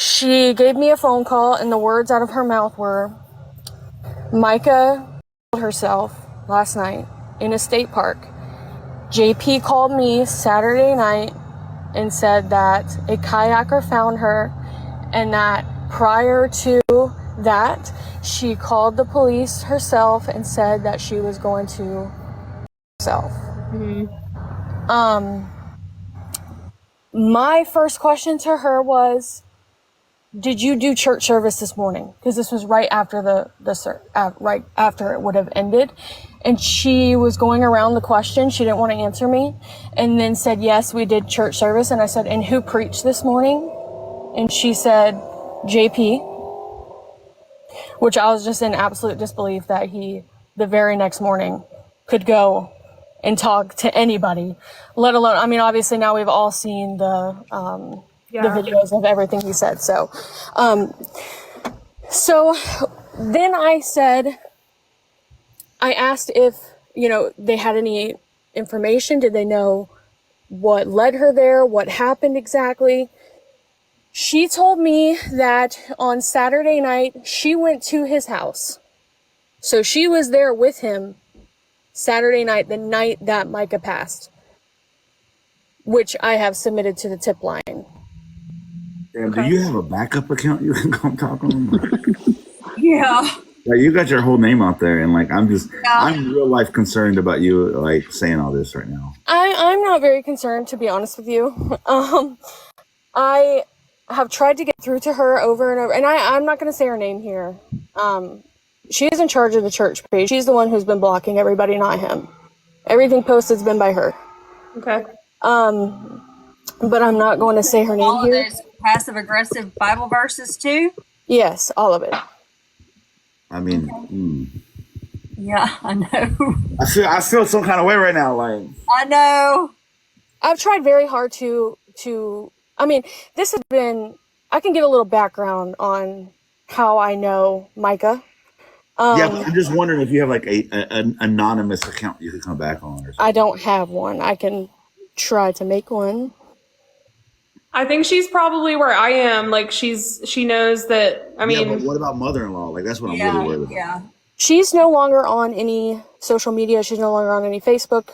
She gave me a phone call, and the words out of her mouth were, Mica killed herself last night in a state park. JP called me Saturday night and said that a kayaker found her, and that prior to that, she called the police herself and said that she was going to herself. My first question to her was, did you do church service this morning? Because this was right after right after it would have ended. And she was going around the question. She didn't want to answer me. And then said, yes, we did church service. And I said, and who preached this morning? And she said, JP. Which I was just in absolute disbelief that he, the very next morning, could go and talk to anybody. Let alone, I mean, obviously now we've all seen the videos of everything he said. So then I asked if, they had any information. Did they know what led her there? What happened exactly? She told me that on Saturday night, she went to his house. So she was there with him Saturday night, the night that Mica passed, which I have submitted to the tip line. And do you have a backup account you can come talk on? Yeah. Like, you got your whole name out there, and I'm real life concerned about you saying all this right now. I'm not very concerned, to be honest with you. I have tried to get through to her over and over, and I'm not going to say her name here. She is in charge of the church page. She's the one who's been blocking everybody, not him. Everything posted's been by her. Okay. But I'm not going to say her name all here. All of those passive-aggressive Bible verses, too? Yes, all of it. I mean, Yeah, I know. I feel some kind of way right now. I know. I've tried very hard to, I mean, this has been, I can give a little background on how I know Mica. Yeah, but I'm just wondering if you have an anonymous account you could come back on or something. I don't have one. I can try to make one. I think she's probably where I am. She knows that, I mean. Yeah, but what about mother-in-law? That's what I'm really worried about. Yeah. She's no longer on any social media. She's no longer on any Facebook.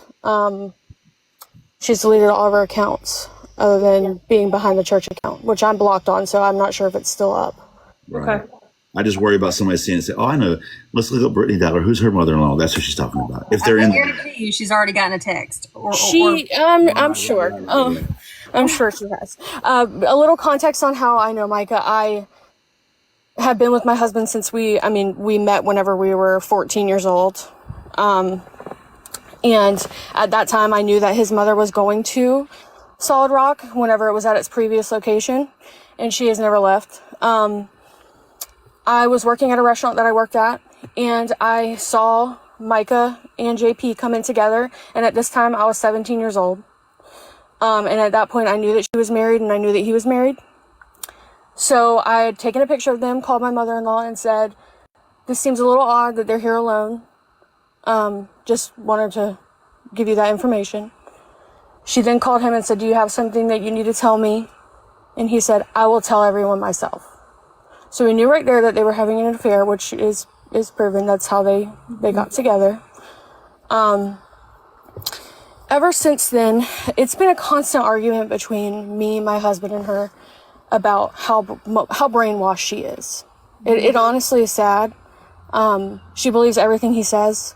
She's deleted all of her accounts other than being behind the church account, which I'm blocked on, so I'm not sure if it's still up. Right. Okay. I just worry about somebody seeing it and say, oh, I know. Let's look up Brittany Dowler. Who's her mother-in-law? That's what she's talking about. If they're I guarantee you she's already gotten a text. I'm sure. I'm sure she has. A little context on how I know Mica. I have been with my husband since we met whenever we were 14 years old. And at that time, I knew that his mother was going to Solid Rock whenever it was at its previous location, and she has never left. I was working at a restaurant that I worked at, and I saw Mica and JP come in together, and at this time, I was 17 years old. And at that point, I knew that she was married, and I knew that he was married. So I had taken a picture of them, called my mother-in-law, and said, this seems a little odd that they're here alone. Just wanted to give you that information. She then called him and said, do you have something that you need to tell me? And he said, I will tell everyone myself. So we knew right there that they were having an affair, which is proven. That's how they got together. Ever since then, it's been a constant argument between me, my husband, and her about how brainwashed she is. It honestly is sad. She believes everything he says.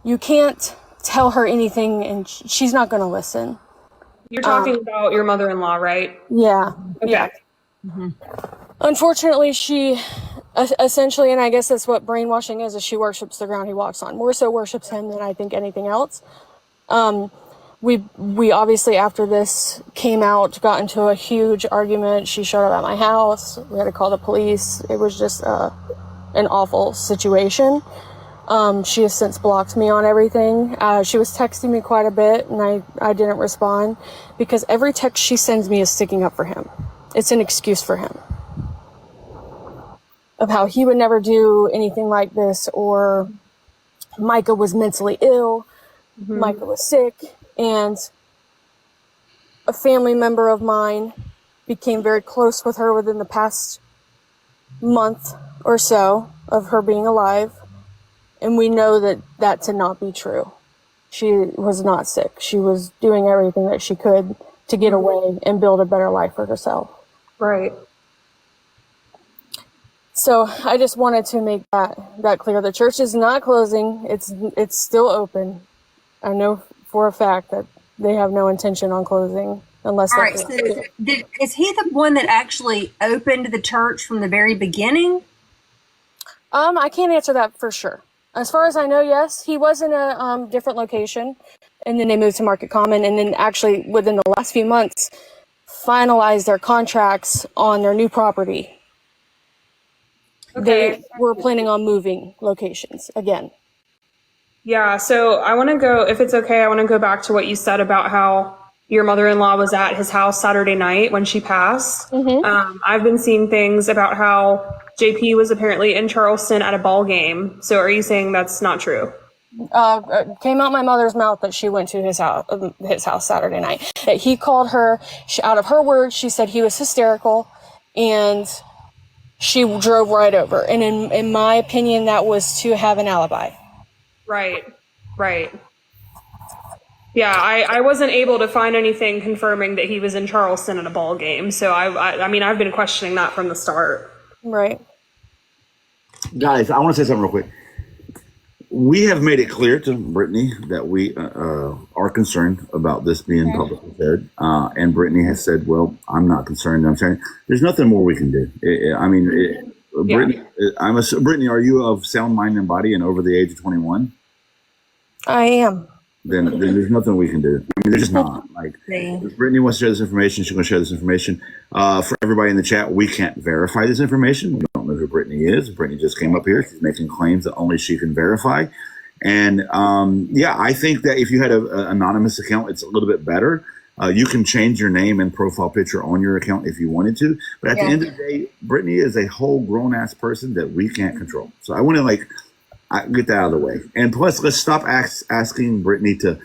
You can't tell her anything, and she's not going to listen. You're talking about your mother-in-law, right? Yeah. Okay. Yeah. Mm-hmm. Unfortunately, she essentially, and I guess that's what brainwashing is she worships the ground he walks on. More so worships him than I think anything else. We obviously, after this came out, got into a huge argument. She showed up at my house. We had to call the police. It was just an awful situation. She has since blocked me on everything. She was texting me quite a bit, and I didn't respond because every text she sends me is sticking up for him. It's an excuse for him of how he would never do anything like this, or Mica was mentally ill. Mm-hmm. Mica was sick, and a family member of mine became very close with her within the past month or so of her being alive. And we know that to not be true. She was not sick. She was doing everything that she could to get away and build a better life for herself. Right. So I just wanted to make that clear. The church is not closing. It's still open. I know for a fact that they have no intention on closing unless. All right. So is he the one that actually opened the church from the very beginning? I can't answer that for sure. As far as I know, yes, he was in a different location, and then they moved to Market Common, and then actually within the last few months, finalized their contracts on their new property. Okay. They were planning on moving locations again. Yeah, so I want to go, if it's okay, I want to go back to what you said about how your mother-in-law was at his house Saturday night when she passed. I've been seeing things about how JP was apparently in Charleston at a ball game. So are you saying that's not true? It came out my mother's mouth that she went to his house Saturday night. That he called her, out of her words, she said he was hysterical, and she drove right over. And in my opinion, that was to have an alibi. Right. Yeah, I wasn't able to find anything confirming that he was in Charleston at a ball game. So I mean, I've been questioning that from the start. Right. Guys, I want to say something real quick. We have made it clear to Brittany that we are concerned about this being publicly shared. And Brittany has said, well, I'm not concerned. I'm saying there's nothing more we can do. Brittany, Brittany, are you of sound mind and body and over the age of 21? I am. Then there's nothing we can do. I mean, there's just not. Like, if Brittany wants to share this information, she's going to share this information. For everybody in the chat, we can't verify this information. We don't know who Brittany is. Brittany just came up here. She's making claims that only she can verify. And I think that if you had an anonymous account, it's a little bit better. You can change your name and profile picture on your account if you wanted to. But at the end of the day, Brittany is a whole grown-ass person that we can't control. So I want to, get that out of the way. And plus, let's stop asking Brittany to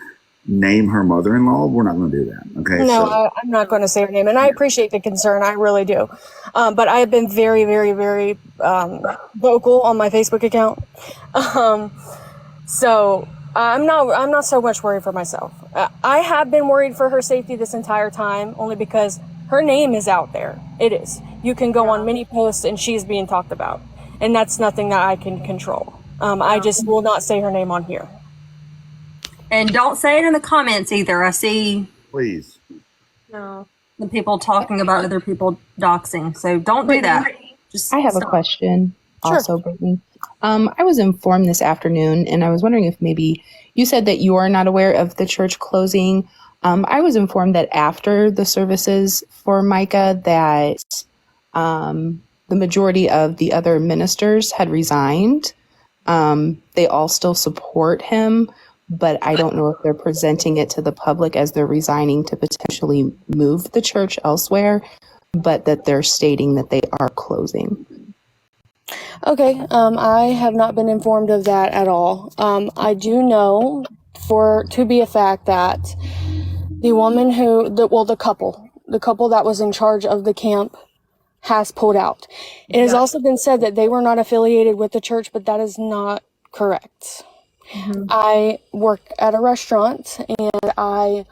name her mother-in-law. We're not going to do that. Okay. No, I'm not going to say her name. And I appreciate the concern. I really do. But I have been very, very, very vocal on my Facebook account. So I'm not so much worried for myself. I have been worried for her safety this entire time, only because her name is out there. It is. You can go on many posts and she's being talked about. And that's nothing that I can control. I just will not say her name on here. And don't say it in the comments either. I see. Please. No. The people talking about other people doxing. So don't do that. Just I have a question also, Brittany. I was informed this afternoon, and I was wondering if maybe you said that you are not aware of the church closing. I was informed that after the services for Mica that the majority of the other ministers had resigned. They all still support him, but I don't know if they're presenting it to the public as they're resigning to potentially move the church elsewhere, but that they're stating that they are closing. Okay. I have not been informed of that at all. I do know to be a fact that the woman the couple that was in charge of the camp has pulled out. It has also been said that they were not affiliated with the church, but that is not correct. I work at a restaurant, and I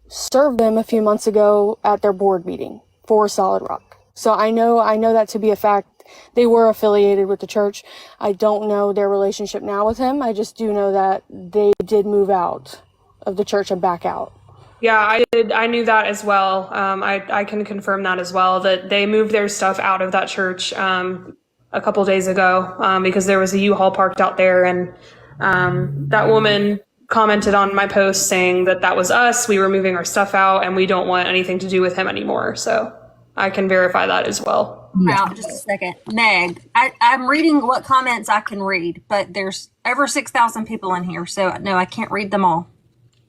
served them a few months ago at their board meeting for Solid Rock. So I know that to be a fact. They were affiliated with the church. I don't know their relationship now with him. I just do know that they did move out of the church and back out. Yeah, I did. I knew that as well. I can confirm that as well, that they moved their stuff out of that church a couple days ago because there was a U-Haul parked out there, and that woman commented on my post saying that was us. We were moving our stuff out, and we don't want anything to do with him anymore. So I can verify that as well. Wow, just a second. Meg, I'm reading what comments I can read, but there's over 6,000 people in here, so no, I can't read them all.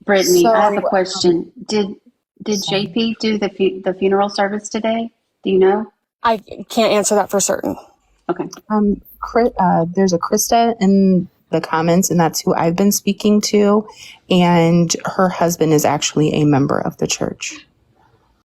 Brittany, I have a question. Did JP do the funeral service today? Do you know? I can't answer that for certain. Okay. There's a Krista in the comments, and that's who I've been speaking to, and her husband is actually a member of the church.